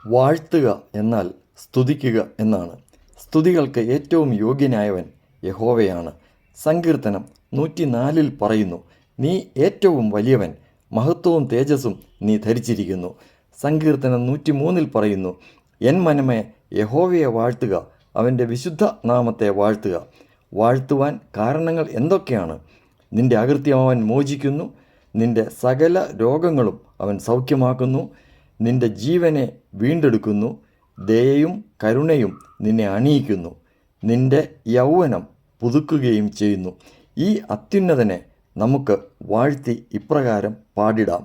വാഴ്ത്തുക എന്നാൽ സ്തുതിക്കുക എന്നാണ്. സ്തുതികൾക്ക് ഏറ്റവും യോഗ്യനായവൻ യഹോവയാണ്. സങ്കീർത്തനം 104 പറയുന്നു, നീ ഏറ്റവും വലിയവൻ, മഹത്വവും തേജസ്സും നീ ധരിച്ചിരിക്കുന്നു. സങ്കീർത്തനം 103 പറയുന്നു, എൻ മനമേ യഹോവയെ വാഴ്ത്തുക, അവൻ്റെ വിശുദ്ധ നാമത്തെ വാഴ്ത്തുക. വാഴ്ത്തുവാൻ കാരണങ്ങൾ എന്തൊക്കെയാണ്? നിന്റെ അകൃത്യം അവൻ മോചിക്കുന്നു, നിന്റെ സകല രോഗങ്ങളും അവൻ സൗഖ്യമാക്കുന്നു, നിന്റെ ജീവനെ വീണ്ടെടുക്കുന്നു, ദയയും കരുണയും നിന്നെ അണിയിക്കുന്നു, നിന്റെ യൗവനം പുതുക്കുകയും ചെയ്യുന്നു. ഈ അത്യുന്നതനെ നമുക്ക് വാഴ്ത്തി ഇപ്രകാരം പാടിടാം.